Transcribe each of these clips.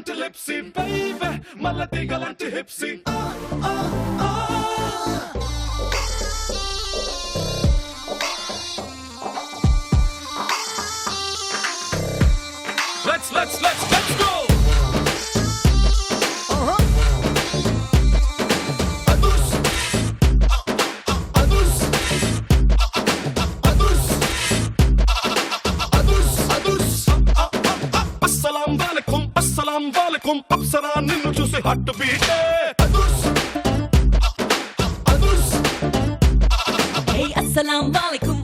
లాంటి లిప్సీ బేబీ మల్ల తీగ లాంటి హిప్సీ Let's go. Assalamu alaikum apsara ninnu chusi heart beat Hey assalamu alaikum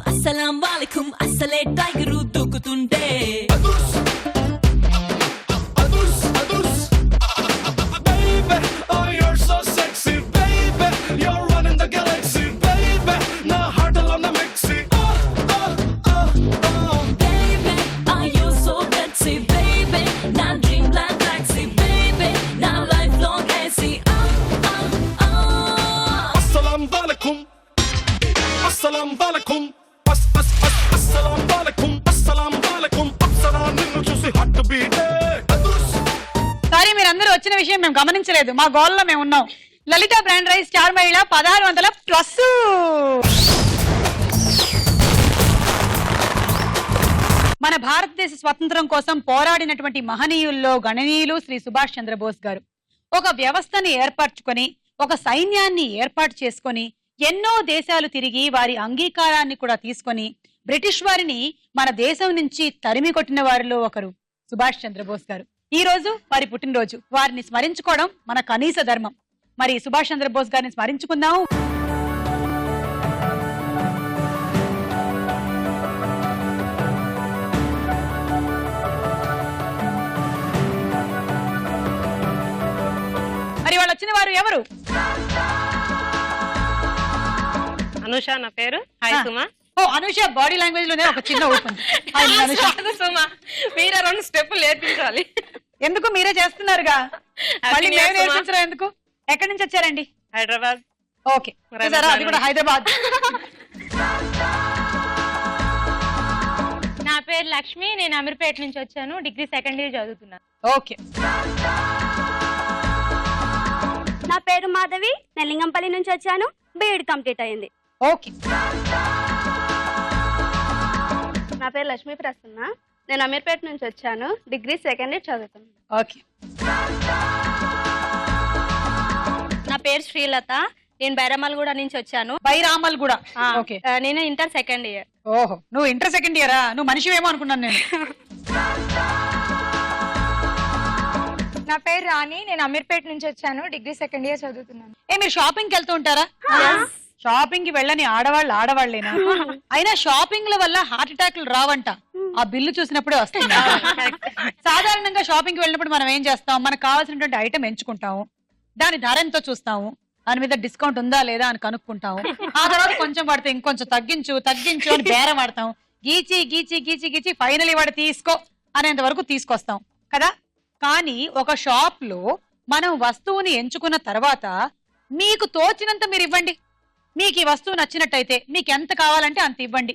assale tiger dukutunde baby oh you're so sexy baby you're running the galaxy baby na heart alone mixy baby are you so sexy baby na dreamland taxi baby na lifelong AC assalamu alaikum assalamu alaikum assalamu alaikum apsara ninnu chusi heart beat sorry మీరందరూ వచ్చిన విషయం మేము గమనించలేదు మా గోల్లో మేము ఉన్నాం లలిత brand rice star మహిళ 1600+. మన భారతదేశ స్వతంత్రం కోసం పోరాడినటువంటి మహనీయుల్లో గణనీయులు శ్రీ సుభాష్ చంద్రబోస్ గారు ఒక వ్యవస్థని ఏర్పరచుకొని ఒక సైన్యాన్ని ఏర్పాటు చేసుకొని ఎన్నో దేశాలు తిరిగి వారి అంగీకారాన్ని కూడా తీసుకొని బ్రిటిష్ వారిని మన దేశం నుంచి తరిమి కొట్టిన వారిలో ఒకరు సుభాష్ చంద్రబోస్ గారు. ఈ రోజు వారి పుట్టినరోజు, వారిని స్మరించుకోవడం మన కనీస ధర్మం. మరి సుభాష్ చంద్రబోస్ గారిని స్మరించుకుందాం. మరి వాళ్ళు వచ్చిన వారు ఎవరు? అనుష నా పేరు. హాయ్ సుమా. ఓ అనుష బాడీ లాంగ్వేజ్ లోనే ఒక చిన్న ఓపెన్. సుమా మీరే 2 స్టెప్పులు నేర్పించాలి. ఎందుకు మీరే చేస్తున్నారుగా, మళ్ళీ మేము నేర్పించరా ఎందుకు? ఎక్కడి నుంచి వచ్చారండి? హైదరాబాద్. ఓకే అది కూడా హైదరాబాద్. నా పేరు లక్ష్మి, నేను అమీర్పేట నుంచి వచ్చాను, డిగ్రీ 2nd ఇయర్ చదువుతున్నాను. ఓకే. నా పేరు మాధవి, నేను లింగంపల్లి నుంచి వచ్చాను, బీఎడ్ కంప్లీట్ అయింది. ఓకే. నా పేరు లక్ష్మీ ప్రసన్న, నేను అమీర్పేట నుంచి వచ్చాను, డిగ్రీ 2nd ఇయర్ చదువుతున్నాను. ఓకే. నా పేరు శ్రీలత, నేను బైరామల్గూడ నుంచి వచ్చాను. బైరామల్గూడ. ఓకే. నేను ఇంటర్ 2nd ఇయర్. ఓహో నువ్వు ఇంటర్ 2nd ఇయరా? నువ్వు మనిషివేమో అనుకున్నాను నేను. నా పేరు రాణి, నేను అమీర్పేట నుంచి వచ్చాను, డిగ్రీ 2nd ఇయర్ చదువుతున్నాను. మీరు షాపింగ్ కి వెళ్తూ ఉంటారా? షాపింగ్ కి వెళ్ళని ఆడవాళ్ళేనా? అయినా షాపింగ్ల వల్ల హార్ట్ అటాక్లు రావంట, ఆ బిల్లు చూసినప్పుడే వస్తుంది. సాధారణంగా షాపింగ్ కి వెళ్ళినప్పుడు మనం ఏం చేస్తాం, మనకు కావాల్సినటువంటి ఐటమ్ ఎంచుకుంటాము, దాని ధర ఎంతో చూస్తాము, దాని మీద డిస్కౌంట్ ఉందా లేదా అని కనుక్కుంటాము. ఆ తర్వాత కొంచెం పడితే ఇంకొంచెం తగ్గించు అని బేరం ఆడతాం. గీచి ఫైనలీ వాడు తీసుకో అనేంత వరకు తీసుకొస్తాం కదా. కానీ ఒక షాప్ లో మనం వస్తువుని ఎంచుకున్న తర్వాత మీకు తోచినంత మీరు ఇవ్వండి, మీకు ఈ వస్తువు నచ్చినట్టయితే మీకు ఎంత కావాలంటే అంత ఇవ్వండి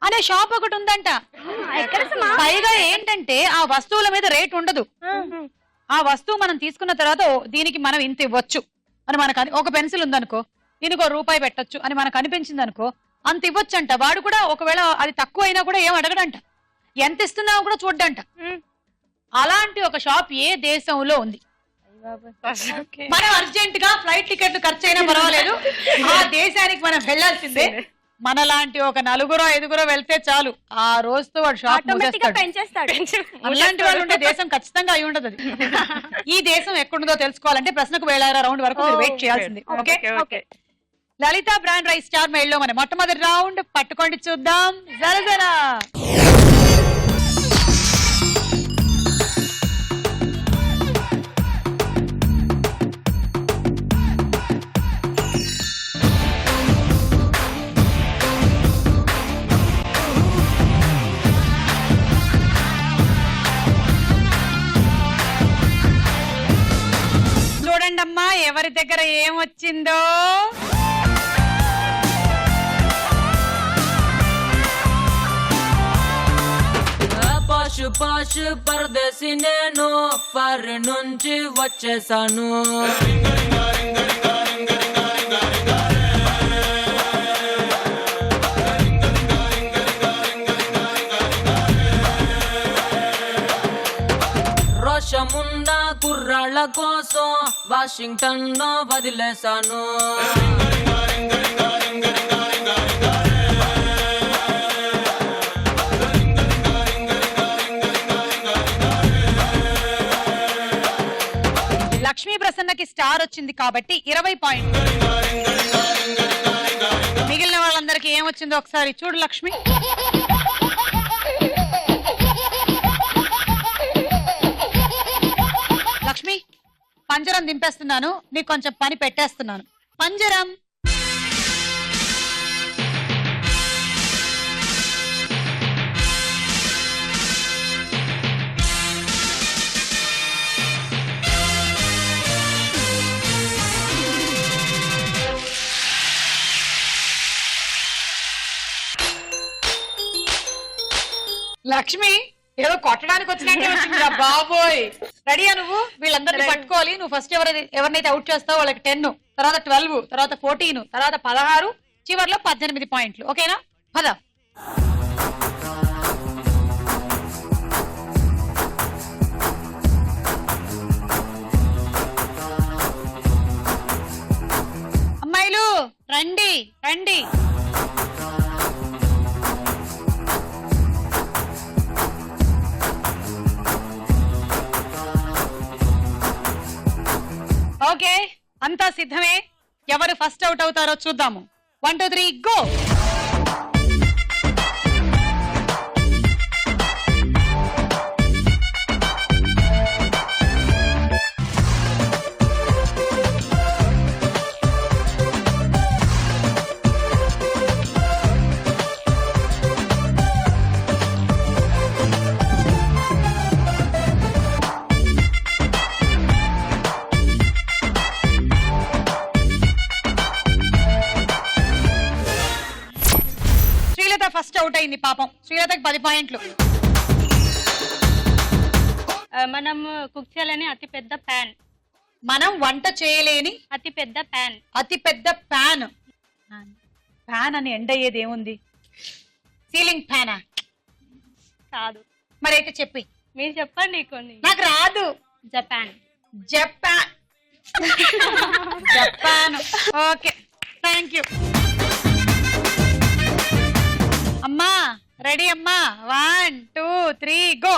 అనే షాప్ ఒకటి ఉందంట. పైగా ఏంటంటే ఆ వస్తువుల మీద రేట్ ఉండదు. ఆ వస్తువు మనం తీసుకున్న తర్వాత దీనికి మనం ఇంత ఇవ్వచ్చు అని మనకు ఒక పెన్సిల్ ఉందనుకో, దీనికి ₹1 పెట్టొచ్చు అని మనకు అనిపించింది అనుకో, అంత ఇవ్వచ్చు అంట. వాడు కూడా ఒకవేళ అది తక్కువ అయినా కూడా ఏం అడగడంట, ఎంత ఇస్తున్నావు కూడా చూడ్డంట. అలాంటి ఒక షాప్ ఏ దేశంలో ఉంది? మనం అర్జెంట్ గా ఫ్లైట్ టికెట్లు ఖర్చు అయినా పర్వాలేదు, ఆ దేశానికి మనం వెళ్లాల్సిందే. మనలాంటి ఒక 4-5 వెళ్తే చాలు, ఆ రోజుతో వాడు షాప్ పెంచేస్తాడు. అలాంటి వాళ్ళు ఉండే దేశం ఖచ్చితంగా అయి ఉండదు. అది ఈ దేశం ఎక్కడుందో తెలుసుకోవాలంటే ప్రశ్నకు వేళ రౌండ్ వరకు మీరు వెయిట్ చేయాల్సింది. ఓకే. లలిత బ్రాండ్ రైస్ స్టార్ మెయిల్ లో మన మొట్టమొదటి రౌండ్ పట్టుకోండి చూద్దాం. జరా చూడండమ్మా ఎవరి దగ్గర ఏమొచ్చిందో. పాష్ పరదేశి నేను ఫారిన్ నుంచి వచ్చేసాను. రోషమున్న కుర్రాళ్ళ కోసం వాషింగ్టన్ లో వదిలేశాను. లక్ష్మీ ప్రసన్నకి స్టార్ వచ్చింది కాబట్టి 20 పాయింట్. మిగిలిన వాళ్ళందరికీ ఏమొచ్చిందో ఒకసారి చూడు లక్ష్మి. లక్ష్మి పంజరం దింపేస్తున్నాను, నీకు కొంచెం పని పెట్టేస్తున్నాను. పంజరం లక్ష్మి ఏదో కొట్టడానికి వచ్చినట్టే వచ్చిందిరా బాబోయ్. రెడీయా నువ్వు? వీళ్ళందరినీ పట్టుకోవాలి. నువ్వు ఫస్ట్ ఎవరినైతే అవుట్ చేస్తావో వాళ్ళకి 10, తర్వాత 12, తర్వాత 14, తర్వాత 16, చివర్లో 18 పాయింట్లు. ఓకేనా? పద. అమ్మాయిలు రండి రండి. ఓకే అంతా సిద్ధమే. ఎవరు ఫస్ట్ అవుట్ అవుతారో చూద్దాము. 1 2 3 గో. ఫస్ట్ అవుట్ అయింది పాపం. శ్రీలతకి 10 పాయింట్లు. మనం కుక్ చేయలేని అతి పెద్ద ప్యాన్. మనం వంట చేయలేని అతి పెద్ద ప్యాన్. అతి పెద్ద ప్యాన్. ప్యాన్ అని ఎండ్ అయ్యేది ఏముంది? సీలింగ్ ఫ్యానా? కాదు. మరైతే చెప్పి. మీరు చెప్పండి కొన్ని. నాకు రాదు. Japan. Japan. Japan. Okay thank you. అమ్మా రెడీ అమ్మా. 1 2 3 గో.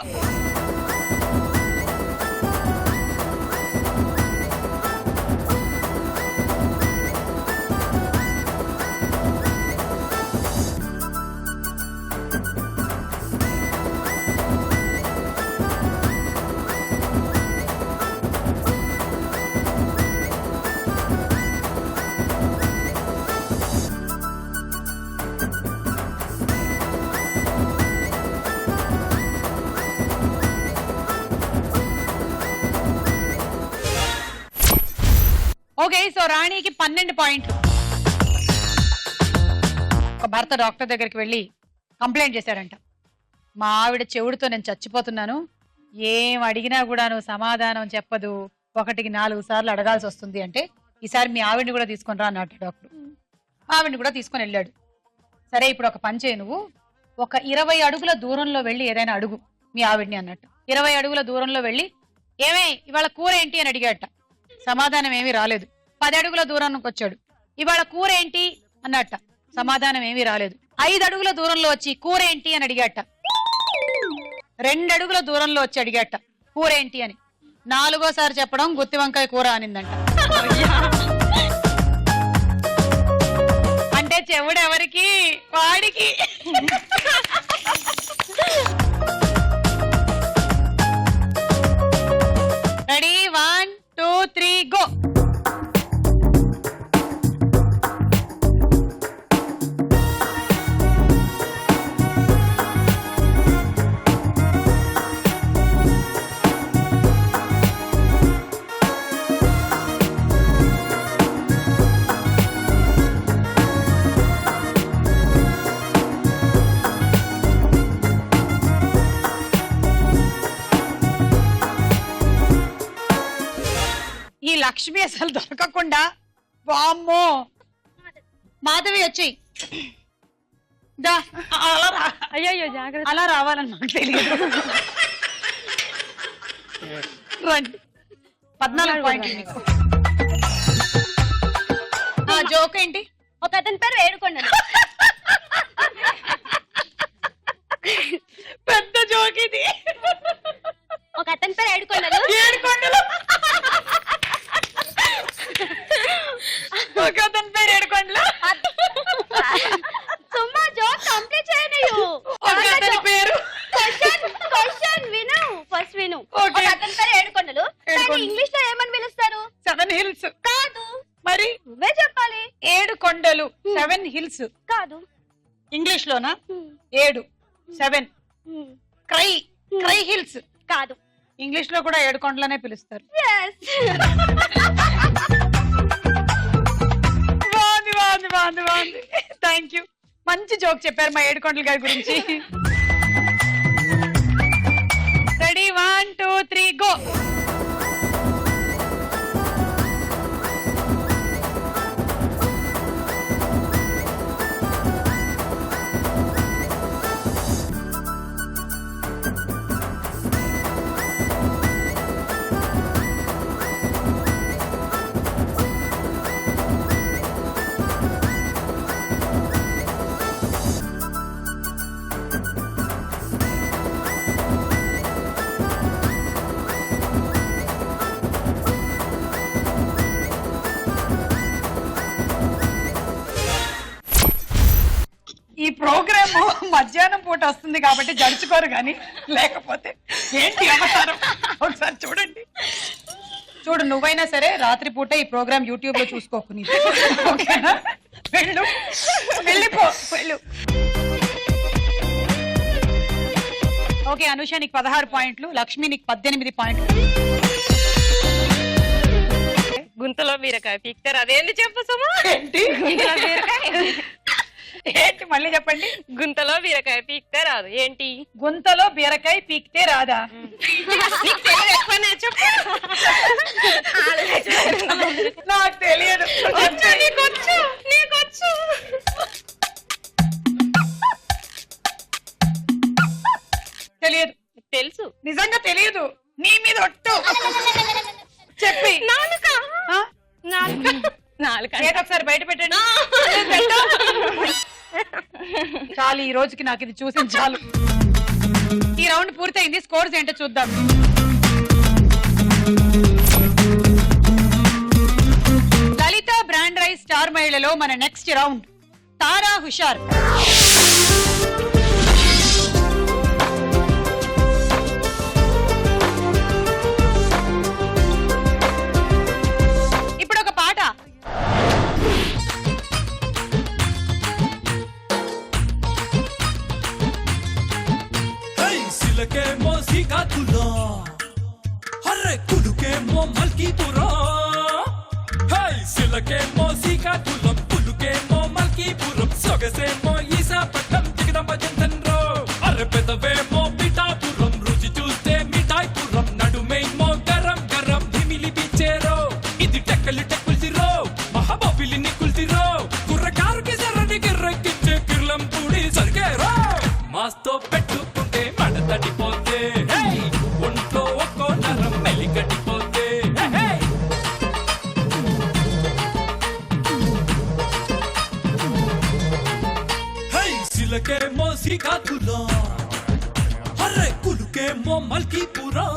ఓకే సో రాణికి 12 పాయింట్లు. ఒక భర్త డాక్టర్ దగ్గరికి వెళ్ళి కంప్లైంట్ చేశాడంట. మా ఆవిడ చెవుడితో నేను చచ్చిపోతున్నాను, ఏం అడిగినా కూడా నువ్వు సమాధానం చెప్పదు, 1కి 4 సార్లు అడగాల్సి వస్తుంది అంటే ఈసారి మీ ఆవిడ్ని కూడా తీసుకొని రా అన్నట్టు డాక్టర్. ఆవిడ్ని కూడా తీసుకొని వెళ్ళాడు. సరే ఇప్పుడు ఒక పని చేయి, నువ్వు ఒక 20 అడుగుల దూరంలో వెళ్ళి ఏదైనా అడుగు మీ ఆవిడ్ని అన్నట్టు. 20 అడుగుల దూరంలో వెళ్ళి ఏమే ఇవాళ కూర ఏంటి అని అడిగాట. సమాధానం ఏమీ రాలేదు. 10 అడుగుల దూరానికి వచ్చాడు. ఇవాళ కూర ఏంటి అన్నట్ట. సమాధానం ఏమీ రాలేదు. 5 అడుగుల దూరంలో వచ్చి కూర ఏంటి అని అడిగాట. 2 అడుగుల దూరంలో వచ్చి అడిగాట కూర ఏంటి అని. 4వసారి చెప్పడం గుత్తి వంకాయ కూర అనిందంట. అంటే చెవుడు ఎవరికి? వాడికి. Ready 1 2 3 go. లక్ష్మి అసలు దొరకకుండా వామ్మో మాధవి వచ్చి దా అలా రా అయ్యో జాగ్రత్త. అలా రావాలని నాకు తెలియదు రండి 14 పాయింట్లు మీకు. ఆ జోక్ ఏంటి? ఒక అతని పేరు ఏడుకొండలు. పెద్ద జోక్ ఇది. ఒక అతని పేరు ఏడుకొండలు. ఏడుకొండలు. ఒక అతని పేరు ఏడుకొండలు. Sushma joke complete చేయనియు. ఒక అతని పేరు క్వశ్చన్ విను. ఫస్ట్ విను. ఒక Okay. అతని పేరు ఏడుకొండలు. దాన్ని ఇంగ్లీష్ లో ఏమని పిలుస్తారు? 7 హిల్స్. కాదు, మరి నువ్వే చెప్పాలి. 7 కొండలు 7 హిల్స్. కాదు. ఇంగ్లీష్ లోనా? 7 7 క్రై క్రై హిల్స్. కాదు. ఇంగ్లీష్ లో కూడా 7 కొండలనే పిలుస్తారు. Yes. బాగుంది బాగుంది బాగుంది బాగుంది. Thank you. మంచి జోక్ చెప్పారు మా 7 కొండల గారి గురించి. Ready 1 2 3 go. ఈ ప్రోగ్రామ్ మధ్యాహ్నం పూట వస్తుంది కాబట్టి జడుచుకోరు కానీ లేకపోతే ఏంటి అవతారం ఒకసారి చూడండి. చూడు నువ్వైనా సరే రాత్రి పూట ఈ ప్రోగ్రామ్ యూట్యూబ్ లో చూసుకోకు. నీ ఓకేనా? వెళ్ళు వెళ్ళిపో వెళ్ళు. ఓకే అనుష నీకు 16 పాయింట్లు, లక్ష్మి నీకు 18 పాయింట్లు. గుంతలో బీరకాయ పీక్తారు. అదేంటి చెప్పు సుమా? ఏంటి గుంతలో బీరకాయ. ఏంటి మళ్ళీ చెప్పండి. గుంతలో బీరకాయ పీక్తే రాదు. ఏంటి? గుంతలో బీరకాయ పీకితే రాదా? నీకు తెలుగు ఎక్కువనే చెప్పు. నాకు తెలియదు. నీకొచ్చు. తెలియదు. తెలుసు. నిజంగా తెలియదు. నీ మీద ఒట్టు చెప్పి నాలుక. ఆ? నాలుక. చేతి ఒకసారి బయట పెట్టండి. పెట్టు. చాలు ఈ రోజుకి నాకు ఇది చూసి చాలు. ఈ రౌండ్ పూర్తయింది. స్కోర్స్ ఏంటో చూద్దాం. లలిత బ్రాండ్ రైస్ స్టార్ మహిళలో మన నెక్స్ట్ రౌండ్ తారా హుషార్. ఇప్పుడు ఒక పాట. Hey, సిలకేమో శ్రీకాకుళం, హర్రె కులుకేమో మల్కీపురం. Hey, సిలకేమో శ్రీకాకుళం, కులుకేమో మల్కీపురం, సొగసేమో ఈశాపట్నం, దిగదమ్మ చింతన్రో. అర్రె పెదవేమో పిఠాపురం, రుచి చూస్తే మిఠాయిపురం, నడుమేమో గరం గరం ధిమిలి బిచ్చేరో. ఇది టెక్కలి టెక్కుల్సిరో, మహాబాబిలిని కుల్సిరో, కుర్రకారుకి సర్రని గిర్రెక్కించే కిర్లం పూడి సరిగేరో. మాస్తో పెట్టుకుంటే మడ తడిపోతే, ఒంట్లో ఒక్కో నరం మెలిగడిపోతే. సిలకేమో శ్రీకాకుళం, హర్రె కులుకేమో మల్కీపురం.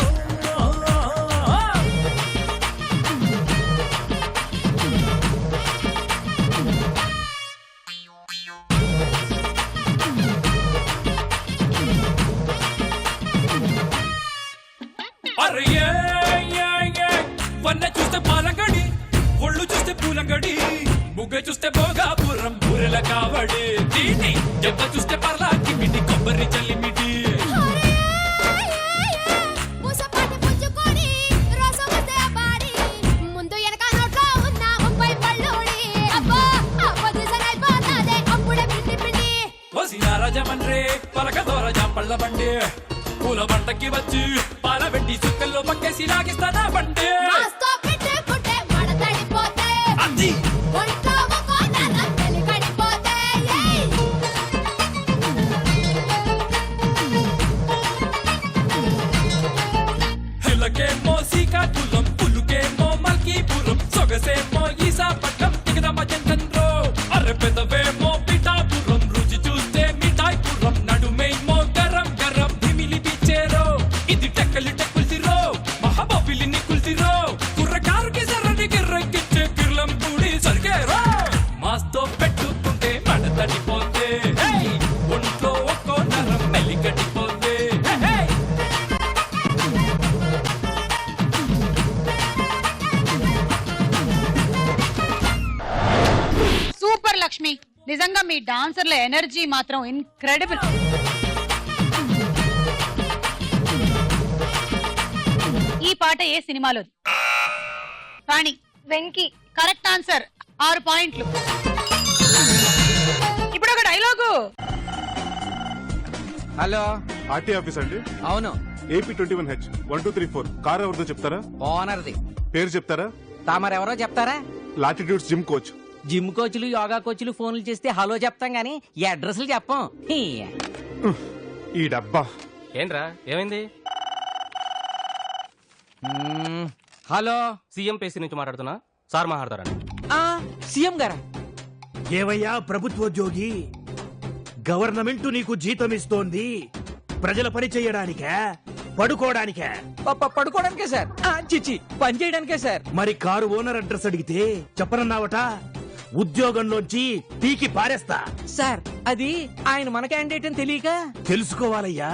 అరే వన్న చూస్తే పాలంగడి, ఒళ్ళు చూస్తే పూలంగడి, బుగ్గ చూస్తే భోగాపురం బూరెల కావడి, దీని దెబ్బ చూస్తే పర్లాకి మిటి కొబ్బరి చల్లిమిటి. రాజమండ్రి పలక దూర జాంపళ్ళ బండి, పూల బంటకి వచ్చి పాల పెట్టి సుక్కల్లో పక్కేసి లాగిస్తానా బండి. అది హెలకేమో శ్రీకాకుళం పులుకేమో మల్కీపురం సొగసేమో ఈశాపట్నం దిగదమ్మ జంటన్రో అరె పెదవేమో పిఠాపురం రుచి చూస్తే మిఠాయిపురం నడుమేమో గరం గరం భిమిలి పిచ్చేరో ఇది టెక్కలి టెక్కుల్సిరో మహాబాబిలిని కుల్సిరో కుర్రకారుకి సరని గిర్రెక్కిచ్చే కిర్లం పూడి సరిగేరో మాస్తో పెట్టుకుంటే మడ తడిపోతే ఒంట్లో ఒక్కో నరం మెలికడిపోతే సూపర్ లక్ష్మి, నిజంగా మీ డాన్సర్ల ఎనర్జీ మాత్రం ఇన్క్రెడిబుల్. ఈ పాట ఏ సినిమాలోది? రాణి వెంకీ. కరెక్ట్ ఆన్సర్, 6 పాయింట్లు. ఇప్పుడు ఒక డైలాగు. హలో, ఆర్టీ ఆఫీస్ అండి. అవును. ఏపీ 21H 1234 కార్ ఎవరిదో చెప్తారా? ఓనర్ది. పేరు చెప్తారా? తమరెవరో చెప్తారా? Latitudes gym coach. జిమ్ కోచ్లు, యోగా కోచ్లు ఫోన్లు చేస్తే హలో చెప్తాం గానీ ఈ అడ్రస్లు చెప్పం. ఈ డబ్బా ఏంట్రా ఏమైంది? హలో, సీఎం పేసీ నుంచి మాట్లాడుతున్నా, సార్ మాట్లాడతారండి. సీఎం గారా? ఏవయ్యా ప్రభుత్వోద్యోగి, గవర్నమెంట్ నీకు జీతం ఇస్తోంది ప్రజల పని చేయడానికే, పడుకోవడానికే? పడుకోవడానికే సార్. చిచి, పని చేయడానికే సార్. మరి కారు ఓనర్ అడ్రస్ అడిగితే చెప్పనన్నావట? ఉద్యోగంలోంచి పీకి పారేస్తా. సార్, అది ఆయన మన క్యాండిడేట్ అని తెలియక. తెలుసుకోవాలయ్యా,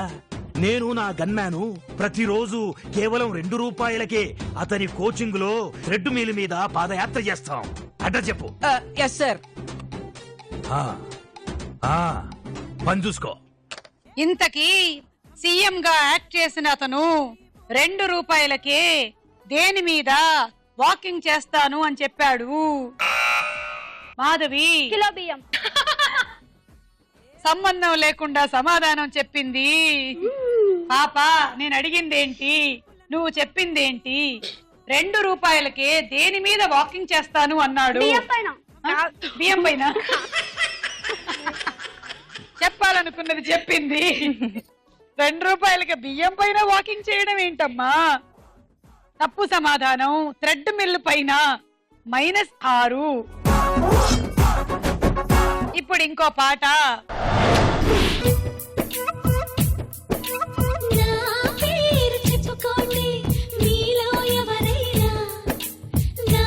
నేను నా గన్మ్యాను ప్రతిరోజు కేవలం 2 రూపాయలకే అతని కోచింగ్ లో థ్రెడ్ మీల్ మీద పాదయాత్ర చేస్తాం. అడ్రస్ చెప్పు. Yes sir. పని చూసుకో. ఇంతకీ సీఎం గా యాక్ట్ చేసిన అతను 2 రూపాయలకే దేని మీద వాకింగ్ చేస్తాను అని చెప్పాడు? మాధవి కిలో బియ్యం. సంబంధం లేకుండా సమాధానం చెప్పింది. పాప, నేను అడిగిందేంటి, నువ్వు చెప్పిందేంటి? 2 రూపాయలకే దేని మీద వాకింగ్ చేస్తాను అన్నాడు? బియ్యం పైన. బియ్యం పైన చెప్పాలనుకున్నది చెప్పింది. 2 రూపాయలకి బియ్యం పైన వాకింగ్ చేయడం ఏంటమ్మా? తప్పు సమాధానం. థ్రెడ్ మిల్ పైన -6. ఇప్పుడు ఇంకో పాట. నా పేరు చెప్పుకోండి మీలో ఎవరైనా, నా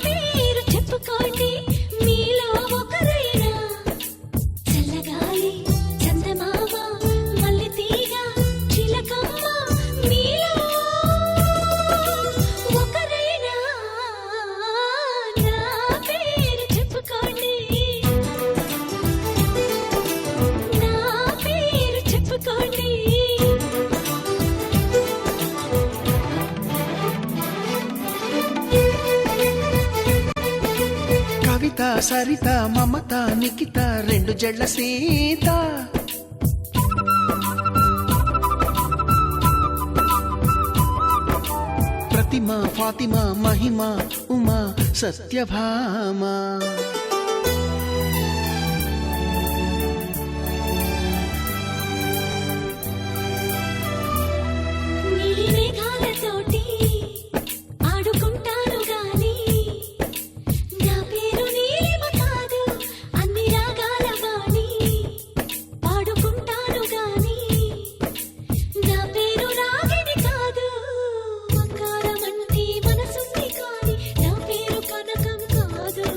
పేరు చెప్పుకోండి మీలో ఒకరైనా, చల్లగాలి చందమామ మల్లె తీగ చిలకమ్మ మీలో ఒకరైనా, నా పేరు చెప్పుకోండి, నా పేరు చెప్పుకోండి. కవిత, సరిత, మమత, నిఖిత, 2 జడ్ల సీత, ప్రతిమ, ఫాతిమ, మహిమ, ఉమా, సత్యభామ. నీలి మేఘాలతోటి ఆడుకుంటాను గాని, నా పేరు నీలిమ కాదు అన్ని రాగాల వాణి, పాడుకుంటాను గాని నా పేరు రాగిణి కాదు, బంగారం అంటే మనసుంది కాని నా పేరు కనకం కాదు,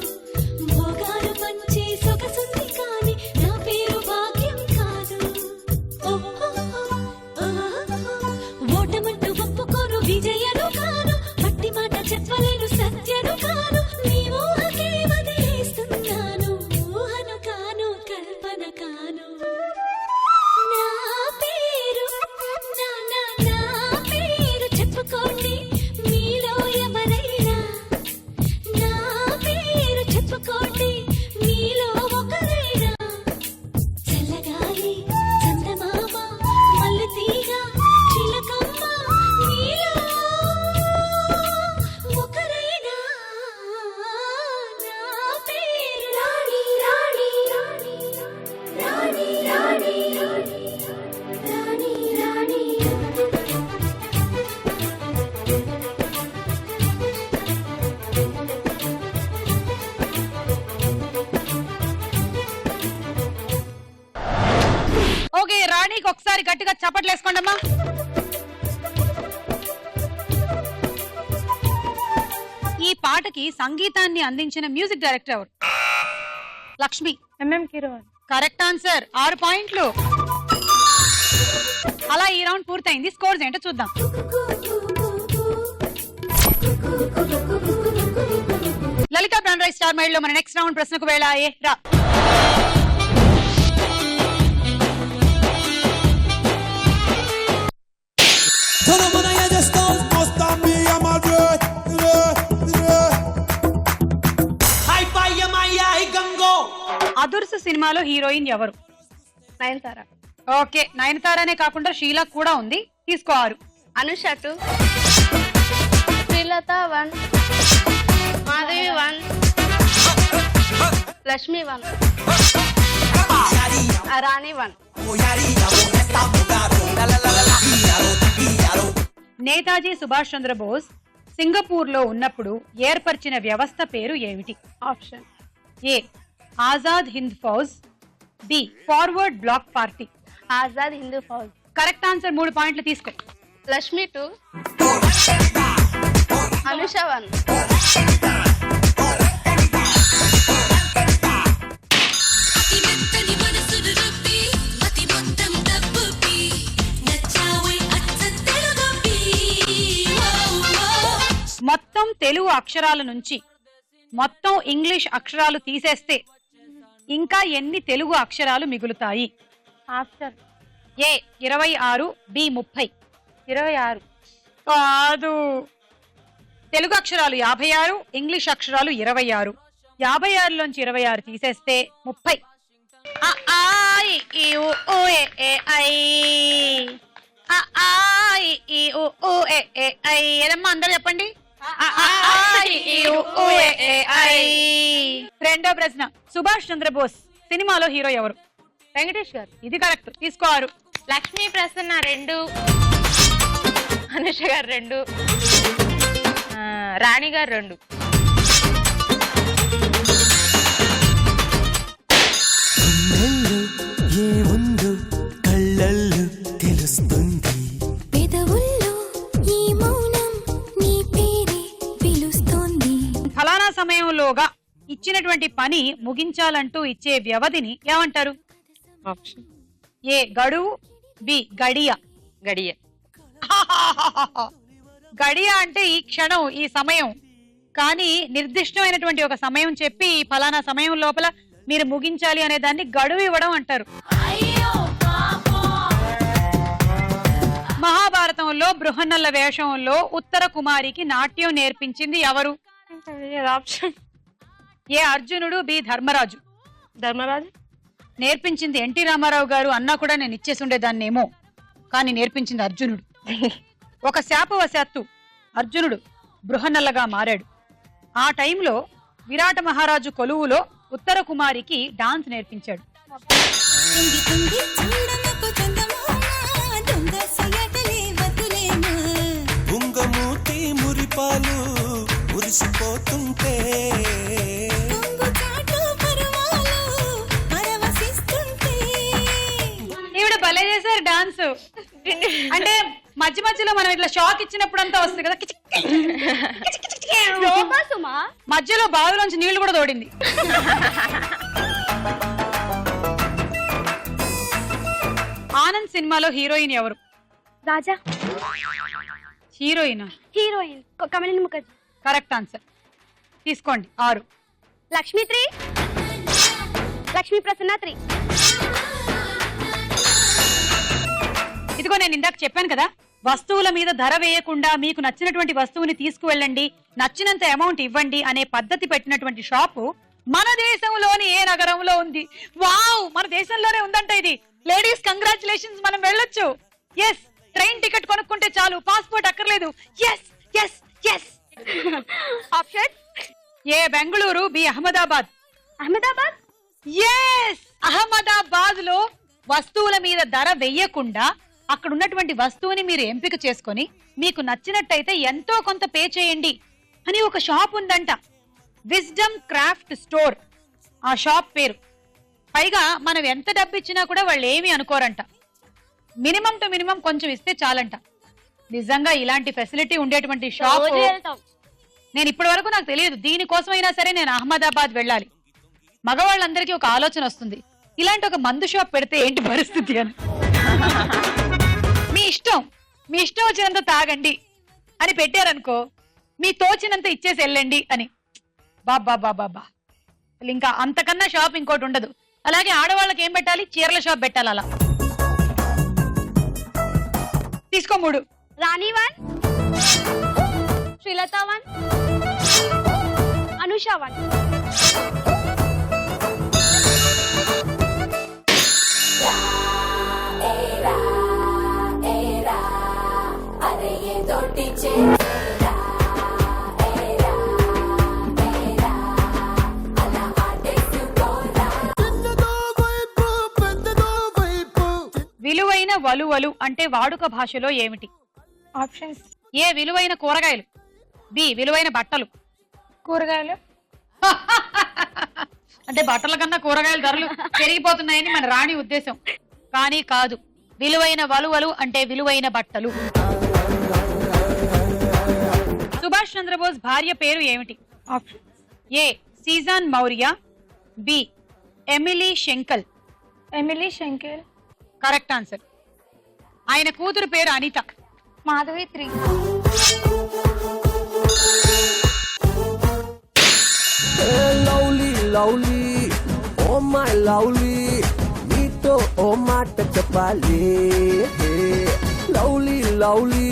వేసుకోండి అమ్మా. ఈ పాటకి సంగీతాన్ని అందించిన మ్యూజిక్ డైరెక్టర్ ఎవరు? Lakshmi. MM Keeravani. Correct answer. 6 పాయింట్లు. అలా ఈ రౌండ్ పూర్తయింది. స్కోర్స్ ఏంటో చూద్దాం. లలిత బ్రాండ్ రైస్ స్టార్ మైల్ లో మన నెక్స్ట్ రౌండ్ ప్రశ్నకు వేళాయే రా. అదుర్సు సినిమాలో హీరోయిన్ ఎవరు? నయనతార. ఓకే, నయనతారనే కాకుండా షీలా కూడా ఉంది. తీసుకో 6. అనుష 2, శ్రీలత 1, మాధవి 1, లక్ష్మి 1, రాణి 1. నేతాజీ సుభాష్ చంద్రబోస్ సింగపూర్ లో ఉన్నప్పుడు ఏర్పరిచిన వ్యవస్థ పేరు ఏమిటి? Option A Azad Hind Fauj, B Forward Bloc party. Azad Hindu Fauj. Correct answer. 3 పాయింట్లు తీసుకో. లక్ష్మి 2, అనుష 1. మొత్తం తెలుగు అక్షరాల నుంచి మొత్తం ఇంగ్లీష్ అక్షరాలు తీసేస్తే ఇంకా ఎన్ని తెలుగు అక్షరాలు మిగులుతాయి? Option A 26, B 30. 26. కాదు, తెలుగు అక్షరాలు 56, ఇంగ్లీష్ అక్షరాలు 26. 56లోంచి 26 తీసేస్తే 30. ఏదమ్మా అందరూ చెప్పండి. రెండో ప్రశ్న, సుభాష్ చంద్రబోస్ సినిమాలో హీరో ఎవరు? వెంకటేష్ గారు. ఇది కరెక్ట్. తీసుకో 6. లక్ష్మీ ప్రసన్న 2, అనుష గారు 2, రాణి గారు 2. ఏముందో కళ్ళల్లో తెలుస్తుంది, పెదవుల్లో ఈ మౌనం నీ పేరే పిలుస్తోంది. ఫలానా సమయంలోగా ఇచ్చినటువంటి పని ముగించాలంటూ ఇచ్చే వ్యవధిని ఏమంటారు? ఆప్షన్ ఏ గడువు, బి గడియ. గడియ. గడియ అంటే ఈ క్షణం, ఈ సమయం. కానీ నిర్దిష్టమైనటువంటి ఒక సమయం చెప్పి ఈ ఫలానా సమయం లోపల మీరు ముగించాలి అనే దాన్ని గడువు ఇవ్వడం అంటారు. మహాభారతంలో బృహన్నల వేషంలో ఉత్తర కుమారికి నాట్యం నేర్పించింది ఎవరు? ఆప్షన్ ఏ అర్జునుడు, బి ధర్మరాజు. ధర్మరాజు. నేర్పించింది ఎన్టీ రామారావు గారు అన్నా కూడా నేను ఇచ్చేసి ఉండేదాన్నేమో, కానీ నేర్పించింది అర్జునుడు. ఒక శాపవశాత్తు అర్జునుడు బృహన్నల్లగా మారాడు. ఆ టైంలో విరాట మహారాజు కొలువులో ఉత్తర కుమారికి డాన్స్ నేర్పించాడు. ఉంగమూతి మురిపాలు మురిసిపోతుంటే, ఈవిడ భలే చేశారు డాన్స్. అంటే మధ్య మధ్యలో మనం ఇట్లా షాక్ ఇచ్చినప్పుడు అంతా వస్తుంది కదా, మధ్యలో బావిలోంచి నీళ్లు కూడా తోడింది. ఆనంద్ సినిమాలో హీరోయిన్ ఎవరు? Raja. Heroine Kamalini Mukherjee. Correct answer. తీసుకోండి 6. లక్ష్మి 3, లక్ష్మీ ప్రసన్న 3. ఇదిగో నేను ఇందాక చెప్పాను కదా, వస్తువుల మీద ధర వేయకుండా మీకు నచ్చినటువంటి వస్తువుని తీసుకువెళ్ళండి, నచ్చినంత అమౌంట్ ఇవ్వండి అనే పద్ధతి పెట్టినటువంటి షాపు మన దేశంలోని ఏ నగరంలో ఉంది? వావ్, మన దేశంలోనే ఉందంట ఇది. లేడీస్ కంగ్రాచులేషన్స్, మనం వెళ్ళొచ్చు. ఎస్, ట్రైన్ టికెట్ కొనుక్కుంటే చాలు, పాస్పోర్ట్ అక్కర్లేదు. Yes yes yes. Option A Bengaluru, B Ahmedabad. Ahmedabad. Yes, Ahmedabad లో వస్తువుల మీద ధర వెయ్యకుండా అక్కడ ఉన్నటువంటి వస్తువుని మీరు ఎంపిక చేసుకొని మీకు నచ్చినట్టయితే ఎంతో కొంత పే చేయండి అని ఒక షాప్ ఉందంట. విజ్డమ్ క్రాఫ్ట్ స్టోర్ ఆ షాప్ పేరు. పైగా మనం ఎంత డబ్బు ఇచ్చినా కూడా వాళ్ళు ఏమీ అనుకోరంట. మినిమం టు మినిమం కొంచెం ఇస్తే చాలంట. నిజంగా ఇలాంటి ఫెసిలిటీ ఉండేటువంటి షాప్ రోజు వెళ్తాం. నేను ఇప్పటి వరకు నాకు తెలియదు. దీనికోసమైనా సరే నేను అహ్మదాబాద్ వెళ్ళాలి. మగవాళ్ళందరికీ ఒక ఆలోచన వస్తుంది, ఇలాంటి ఒక మందు షాప్ పెడితే ఏంటి పరిస్థితి అని. మీ ఇష్టం వచ్చినంత తాగండి అని పెట్టారనుకో, మీ తోచినంత ఇచ్చేసి వెళ్ళండి అని. బాబా బాబా, ఇంకా అంతకన్నా షాప్ ఇంకోటి ఉండదు. అలాగే ఆడవాళ్ళకి ఏం పెట్టాలి, చీరల షాప్ పెట్టాలి. అలా తీసుకో 3. రాణి 1, శ్రీలత 1, అనుష 1. విలువైన వలువలు అంటే వాడుక భాషలో ఏమిటి? ఆప్షన్స్: ఏ విలువైన కూరగాయలు, బి విలువైన బట్టలు. కూరగాయలు. అంటే బట్టల కన్నా కూరగాయల ధరలు పెరిగిపోతున్నాయని మన రాణి ఉద్దేశం, కానీ కాదు. విలువైన వలువలు అంటే విలువైన బట్టలు. సుభాష్ చంద్రబోస్ భార్య పేరు ఏమిటి? ఆప్షన్: ఏ సీజాన్ Maurya, B Emilie Schenkl. Emilie Schenkel. Correct answer. ఆయన కూతురు పేరు Anita. Madhavi 3. Lovely lovely oh my lovely, నీతో ఓ మాట చెప్పాలి. Lovely lovely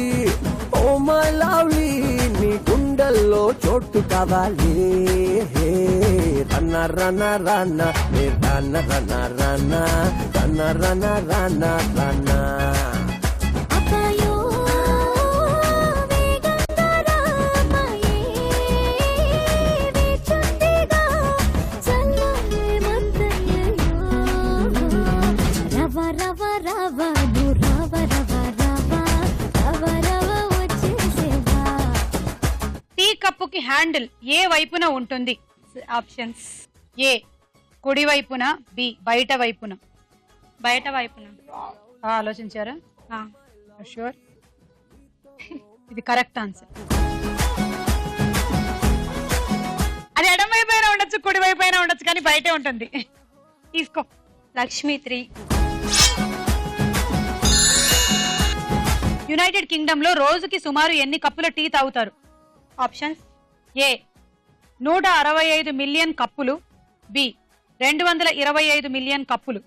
oh my lovely, నీ గుండెల్లో చోటు కావాలి. రన్న రన్న రన్న రన్న రన్న రన్న రన్న రన్న రన్న రన్న. టీ కప్పుకి హ్యాండిల్ ఏ వైపున ఉంటుంది? ఆప్షన్స్: ఏ కుడి వైపున, బి బయట వైపున. బయట వైపున. ఆలోచించారా? షూర్. ఇది కరెక్ట్ ఆన్సర్. అది ఎడం వైపు అయినా ఉండొచ్చు, కుడి వైపు అయినా ఉండొచ్చు, కానీ బయటే ఉంటుంది. తీసుకో. లక్ష్మి 3. యునైటెడ్ కింగ్డమ్ లో రోజుకి సుమారు ఎన్ని కప్పుల టీ తాగుతారు? ఆప్షన్స్: ఏ 165 మిలియన్ కప్పులు, బి 225 మిలియన్ కప్పులు.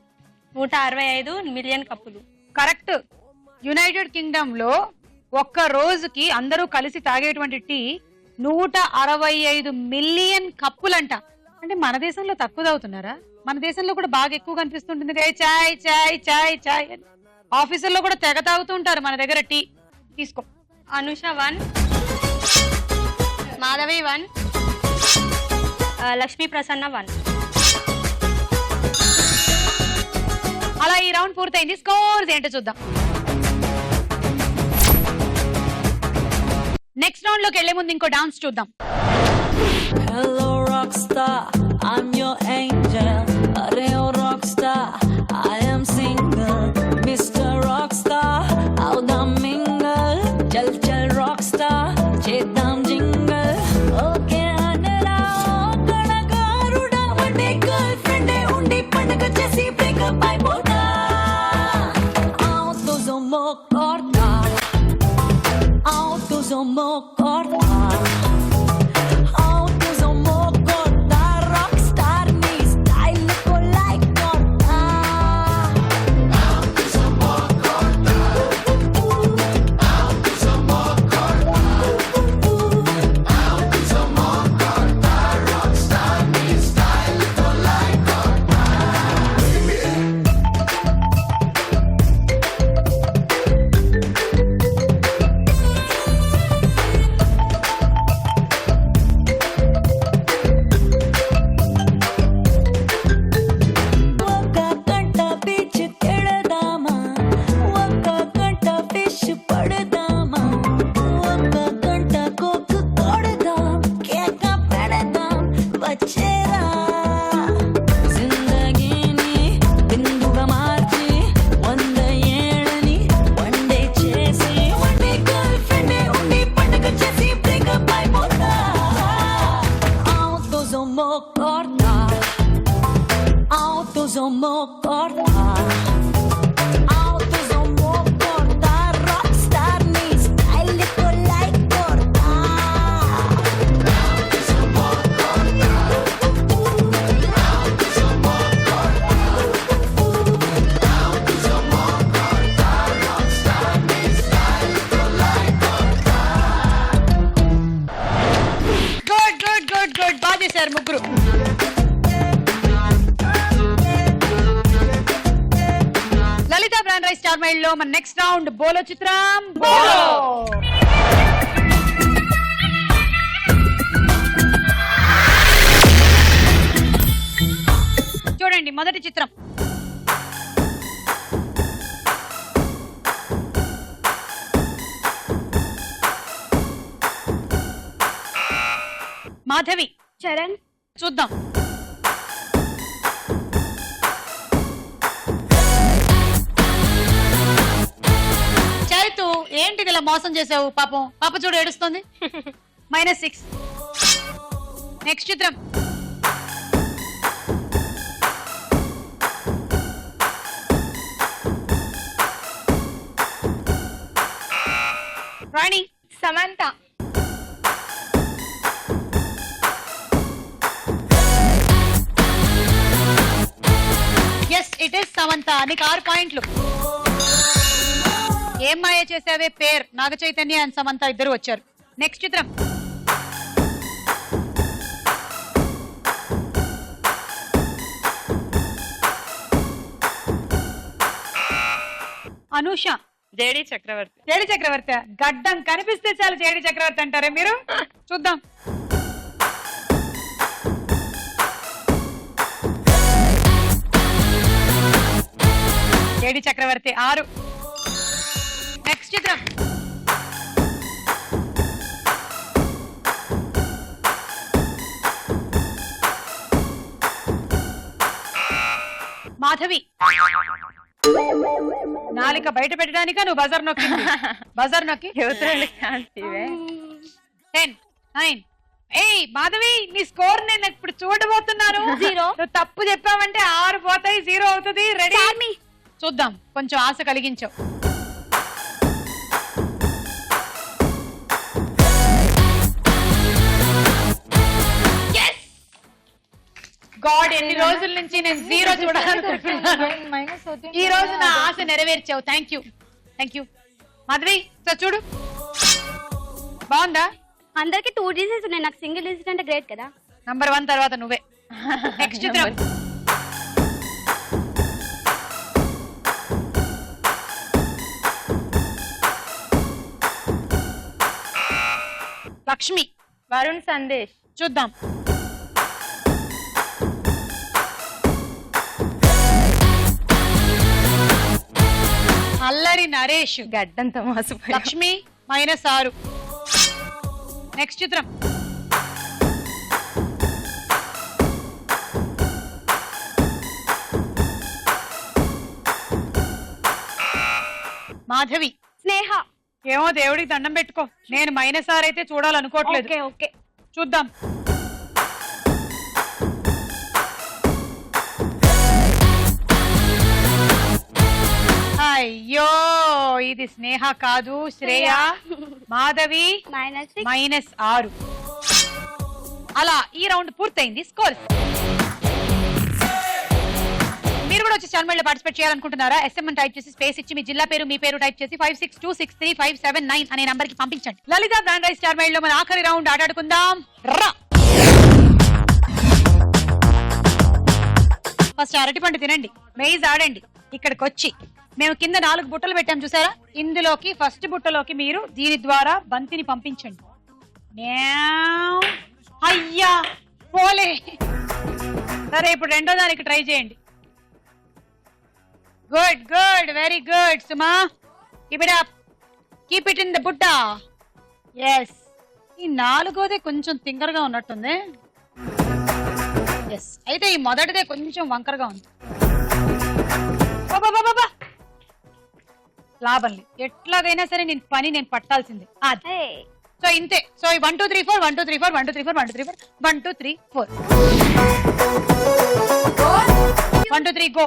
165 మిలియన్ కప్పులు. కరెక్ట్. యునైటెడ్ కింగ్డమ్ లో ఒక్క రోజుకి అందరూ కలిసి తాగేటువంటి టీ 165 మిలియన్ కప్పులంట. అంటే మన దేశంలో తక్కువ తాగుతున్నారా? మన దేశంలో కూడా బాగా ఎక్కువ కనిపిస్తుంటుంది. చాయ్ చాయ్ చాయ్ చాయ్ అని ఆఫీసుల్లో కూడా తెగ తాగుతూ ఉంటారు మన దగ్గర టీ. తీసుకో. అనుష 1, మాధవి 1, లక్ష్మీ ప్రసన్న 1. అలా ఈ రౌండ్ పూర్తయింది. స్కోర్స్ ఏంటో చూద్దాం. నెక్స్ట్ రౌండ్ లోకి వెళ్లే ముందు ఇంకో డాన్స్ చూద్దాం. Hello rockstar, I'm your angel. Arey oh rockstar, I am single. Mr. Rockstar, out the mingle. Chal chal rockstar, chedam jingle. Okay anara, kanagaruda, one day girlfriend undi pandaga chesi break up aipota. Auto zomo corta, auto zomo corta. more corta. Autos o more corta. Rockstar ni style ko like corta. Good good good good బాగా చేశారు ముగ్గురు. లలిత brand rice star mile లో మన next round బోలో చిత్రం బోలో. చూడండి మొదటి చిత్రం. మాధవి చరణ్. చూద్దాం. చైతు ఏంటిది ఇలా మోసం చేసావు? పాపం పాప చూడు ఏడుస్తుంది. -6. నెక్స్ట్ చిత్రం. Rani Samantha. Yes it is Samantha. నీకు 6 పాయింట్లు. ఏం మాయ చేసావే పేర్. నాగ చైతన్య అండ్ సమంత ఇద్దరు వచ్చారు. నెక్స్ట్ చిత్రం. అనూష. జేడి చక్రవర్తి. జేడి చక్రవర్తి. గడ్డం కనిపిస్తే చాలు జేడి చక్రవర్తి అంటారే మీరు. చూద్దాం. జేడి చక్రవర్తి 6. నెక్స్ట్ చిత్రం. మాధవి. నాలిక బయట పెట్టడానిక నువ్వు బజార్ నొక్కి బజార్ నొక్కి 10 9. ఏయ్ మాధవి నీ స్కోర్ నేను ఇప్పుడు చూడబోతున్నాను. 0. నువ్వు తప్పు చెప్పావంటే 6 పోతాయి, 0 అవుతుంది. రెడీ? చూద్దాం. కొంచెం ఆశ కలిగించావు. గాడ్ ఎన్ని రోజుల నుంచి నేను 0 చూడాలనుకుంటున్నాను. ఈ రోజు నా ఆశ నెరవేర్చావు. Thank you thank you. Madhavi sir చూడు బాగుందా? అందరికి 2 డిజిట్స్ ఉన్నాయి, నాకు సింగిల్ డిజిట్ అంటే గ్రేట్ కదా. నంబర్ 1 తర్వాత నువ్వే. నెక్స్ట్ చిత్రం. లక్ష్మి. వరుణ్ సందేశ్. చూద్దాం. అల్లరి నరేష్. గడ్డంతో మోసపోయి. లక్ష్మి -6. నెక్స్ట్ చిత్రం. మాధవి. స్నేహ. ఏమో దేవుడికి దండం పెట్టుకో. నేను -6 అయితే చూడాలనుకోవట్లేదు. ఓకే ఓకే చూద్దాం. అయ్యో ఇది స్నేహ కాదు, శ్రేయ. మాధవి -6. అలా ఈ రౌండ్ పూర్తయింది. స్కోర్. మీరు కూడా వచ్చి ఛానల్ లో పార్టిసిపేట్ చేయాలనుకుంటున్నారా? ఎస్ఎంఎన్ టైప్ చేసి స్పేస్ ఇచ్చి మీ జిల్లా పేరు మీ పేరు టైప్ చేసి 56263579 అనే నంబర్ కి పంపించండి. లలిత బ్రాండ్ రైస్ స్టార్ మైల్ లో మన ఆఖరి రౌండ్ ఆడాడుకుందాం. ఫస్ట్ అరటిపండు తినండి, మెయిజ్ ఆడండి. ఇక్కడికి వచ్చి మేము కింద 4 బుట్టలు పెట్టాం చూసారా? ఇందులోకి ఫస్ట్ బుట్టలోకి మీరు దీని ద్వారా బంతిని పంపించండి. అయ్యా పోలే. సరే ఇప్పుడు రెండో దానికి ట్రై చేయండి. Good good very good Suma. Keep it in the బుట్ట. ఎస్. ఈ 4వదే కొంచెం తింగరగా ఉన్నట్టుంది. ఎస్. అయితే ఈ మొదటిదే కొంచెం వంకరగా ఉంది. లాభం లేదు. ఎట్లాగైనా సరే నేను పట్టాల్సిందే. సో ఇంతే. సో 1 2 3 4 1 2 3 4 1 2 3 4 1 2 3 4 1 2 3 4. 1 2 3 గో.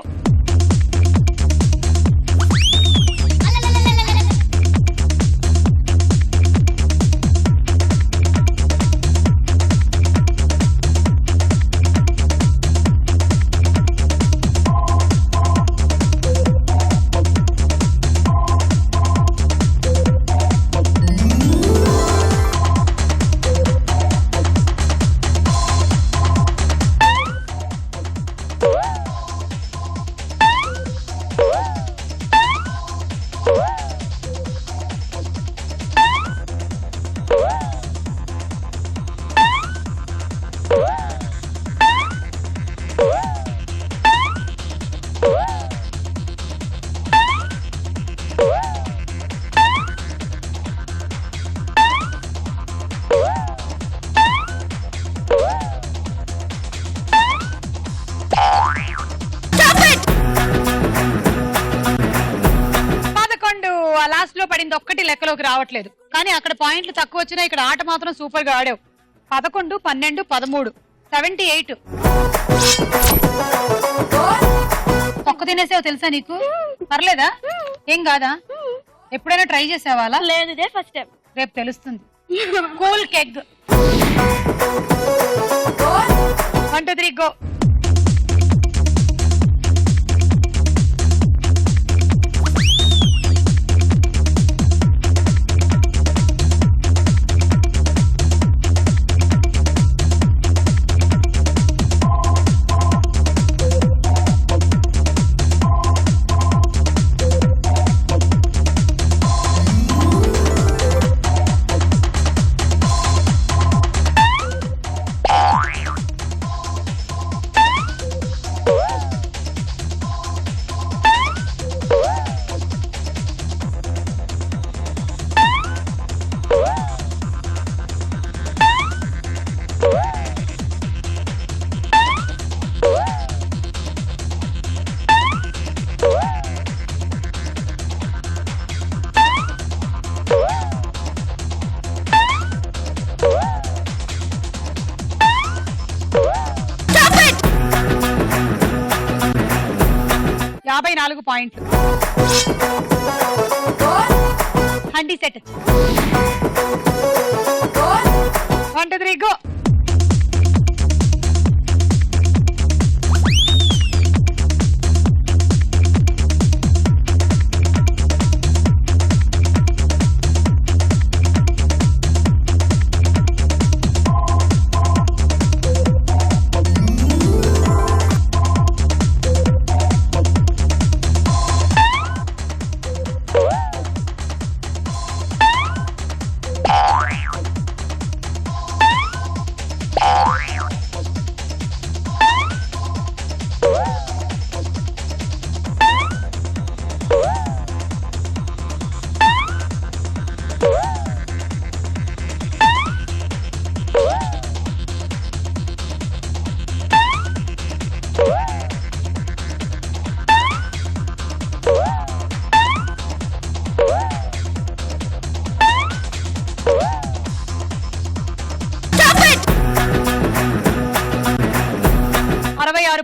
లాస్ట్ లో పడింది ఒక్కటి లెక్కలోకి రావట్లేదు, కానీ అక్కడ పాయింట్లు తక్కువ వచ్చినా ఇక్కడ ఆట మాత్రం సూపర్ గా ఆడావు. 11 12 13 78. తొక్క తినేసావు తెలుసా నీకు? పర్లేదా? ఏం కాదా? ఎప్పుడైనా ట్రై చేసావా అలా? లేదు, ఇదే ఫస్ట్ టైం. రేపు తెలుస్తుంది. Cool cake. 1 2 3 గో. నాలుగు పాయింట్లు. హండీ సెట్. 1 2 3 గో.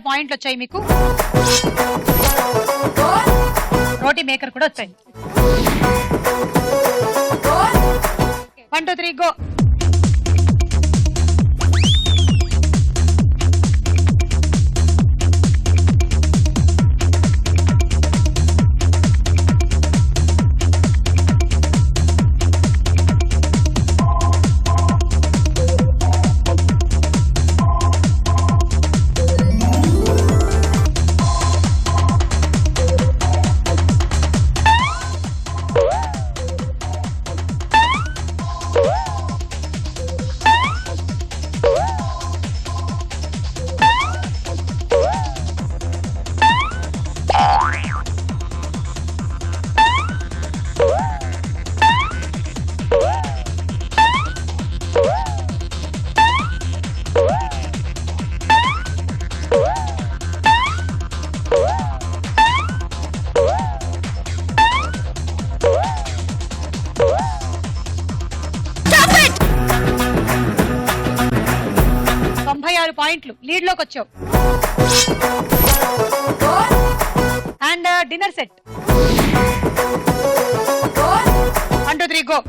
పాయింట్లు వచ్చాయి మీకు. రోటీ మేకర్ కూడా వచ్చాయి. 1 2 3 గో. 6 పాయింట్లు లీడ్ లోకి వచ్చావు. And dinner set. 1 2 3 go.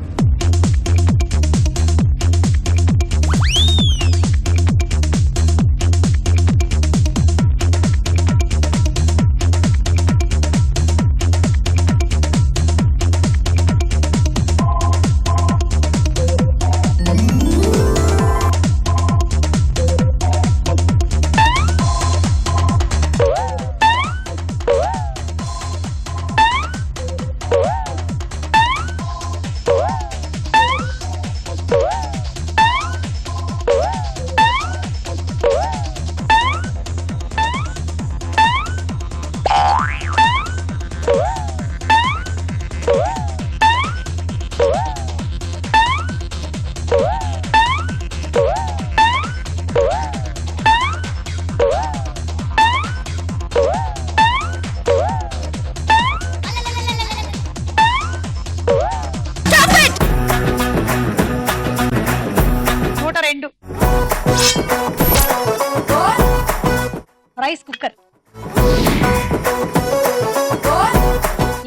Rice cooker.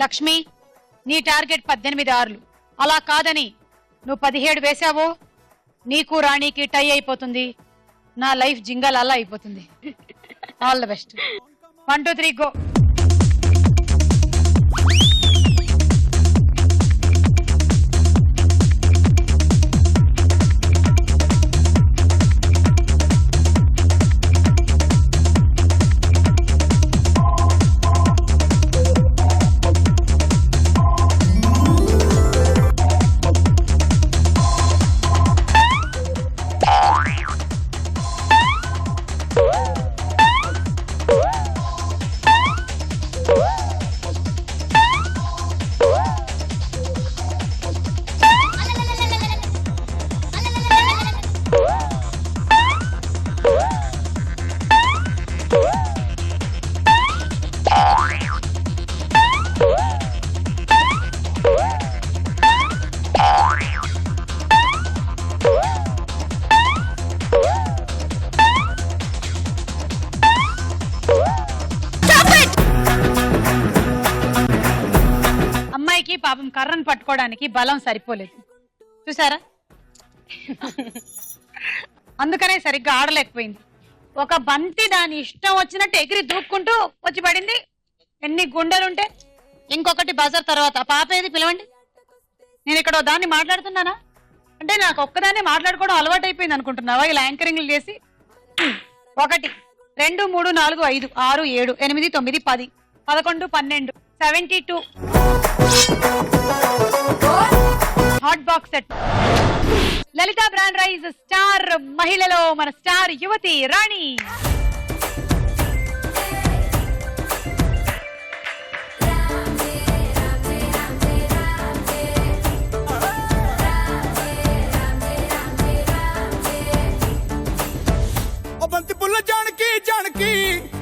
Lakshmi, నీ టార్గెట్ 18 ఆర్లు. అలా కాదని నువ్వు 17 వేసావో నీకు రాణికి టై అయిపోతుంది, నా లైఫ్ జింగల్ అలా అయిపోతుంది. All the best. 1 2 3 గో. పాపం కర్రను పట్టుకోవడానికి బలం సరిపోలేదు చూసారా, అందుకనే సరిగ్గా ఆడలేకపోయింది. ఒక బంతి దాని ఇష్టం వచ్చినట్టు ఎగిరి దూక్కుంటూ వచ్చి పడింది. ఎన్ని గుండెలుంటే ఇంకొకటి బజర్ తర్వాత పాప ఏది పిలవండి. నేను ఇక్కడ దాన్ని మాట్లాడుతున్నానా అంటే నాకు ఒక్కదాన్ని మాట్లాడుకోవడం అలవాటు అయిపోయింది అనుకుంటున్నావా ఇలా యాంకరింగ్లు చేసి. 1 2 3 4 5 6 7 8 9 10 11 12 72 హాట్ బాక్స్ సెట్. లలిత బ్రాండ్ రైస్ స్టార్ మహిళలో మన స్టార్ యువతి రాణి. బంతి పుల్ల జానకి జానకి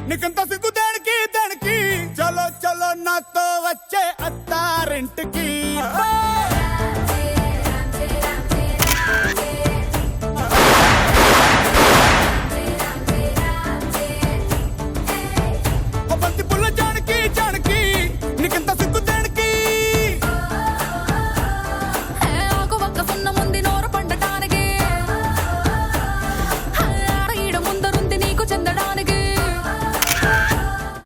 నీకంత సిగ్గు దానికి దానికి చలో చలో నాతో వచ్చే